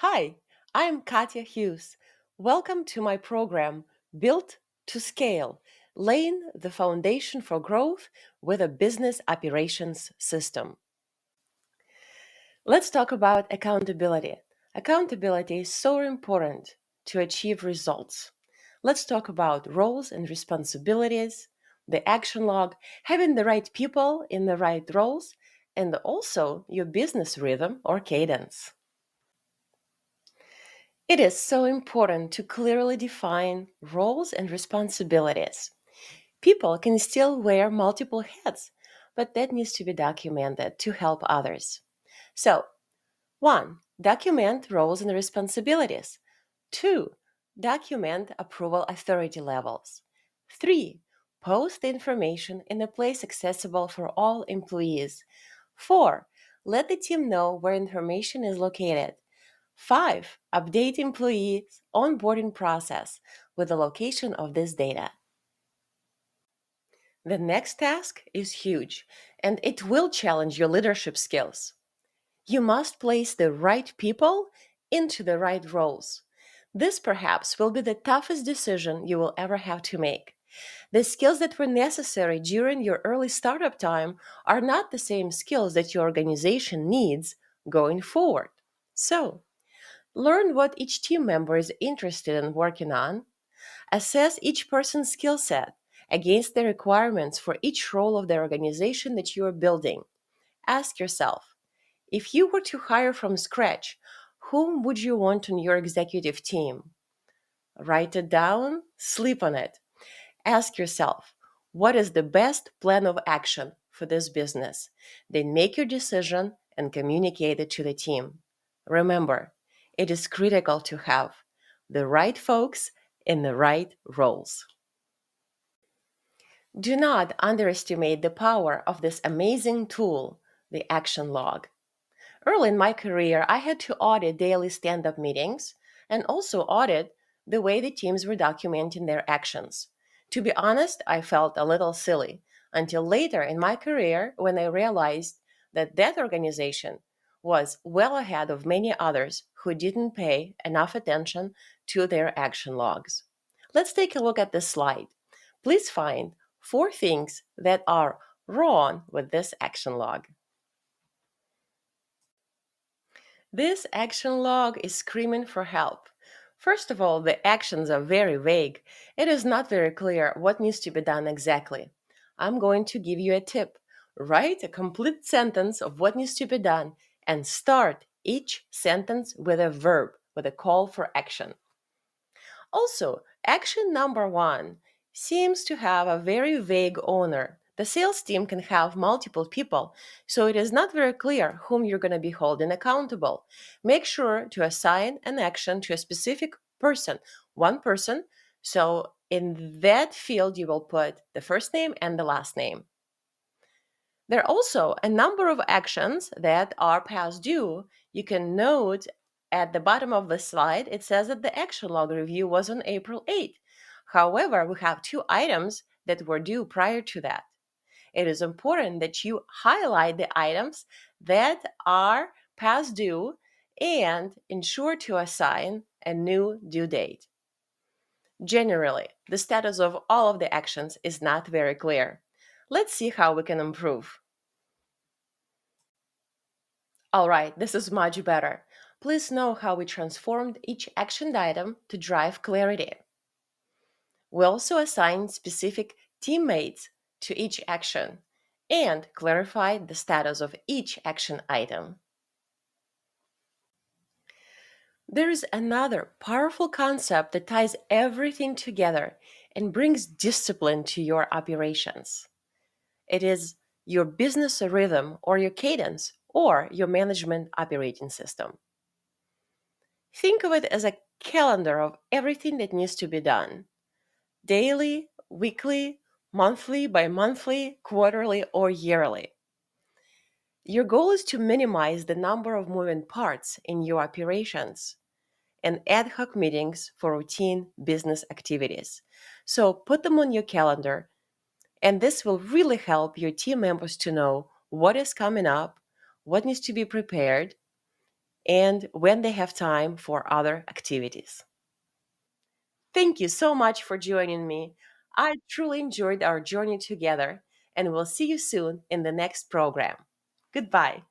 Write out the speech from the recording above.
Hi, I'm Katya Hughes. Welcome to my program, Built to Scale, laying the foundation for growth with a business operations system. Let's talk about accountability. Accountability is so important to achieve results. Let's talk about roles and responsibilities, the action log, having the right people in the right roles, and also your business rhythm or cadence. It is so important to clearly define roles and responsibilities. People can still wear multiple hats, but that needs to be documented to help others. So, 1. Document roles and responsibilities. 2. Document approval authority levels. 3. Post the information in a place accessible for all employees. 4. Let the team know where information is located. 5. Update employees' onboarding process with the location of this data. The next task is huge, and it will challenge your leadership skills. You must place the right people into the right roles. This perhaps will be the toughest decision you will ever have to make. The skills that were necessary during your early startup time are not the same skills that your organization needs going forward. So, learn what each team member is interested in working on. Assess each person's skill set against the requirements for each role of the organization that you are building. Ask yourself, if you were to hire from scratch, whom would you want on your executive team? Write it down, sleep on it. Ask yourself, what is the best plan of action for this business? Then make your decision and communicate it to the team. Remember, it is critical to have the right folks in the right roles. Do not underestimate the power of this amazing tool, the action log. Early in my career, I had to audit daily stand up meetings and also audit the way the teams were documenting their actions. To be honest, I felt a little silly until later in my career when I realized that organization was well ahead of many others who didn't pay enough attention to their action logs. Let's take a look at this slide. Please find four things that are wrong with this action log. This action log is screaming for help. First of all, the actions are very vague. It is not very clear what needs to be done exactly. I'm going to give you a tip. Write a complete sentence of what needs to be done and start each sentence with a verb, with a call for action. Also, action number one seems to have a very vague owner. The sales team can have multiple people, so it is not very clear whom you're going to be holding accountable. Make sure to assign an action to a specific person, one person. So in that field, you will put the first name and the last name. There are also a number of actions that are past due. You can note at the bottom of the slide, it says that the action log review was on April 8th. However, we have two items that were due prior to that. It is important that you highlight the items that are past due and ensure to assign a new due date. Generally, the status of all of the actions is not very clear. Let's see how we can improve. All right, this is much better. Please know how we transformed each action item to drive clarity. We also assigned specific teammates to each action and clarified the status of each action item. There is another powerful concept that ties everything together and brings discipline to your operations. It is your business rhythm or your cadence or your management operating system. Think of it as a calendar of everything that needs to be done daily, weekly, monthly, bi monthly, quarterly, or yearly. Your goal is to minimize the number of moving parts in your operations and ad hoc meetings for routine business activities. So put them on your calendar, and this will really help your team members to know what is coming up, what needs to be prepared, and when they have time for other activities. Thank you so much for joining me. I truly enjoyed our journey together, and we'll see you soon in the next program. Goodbye.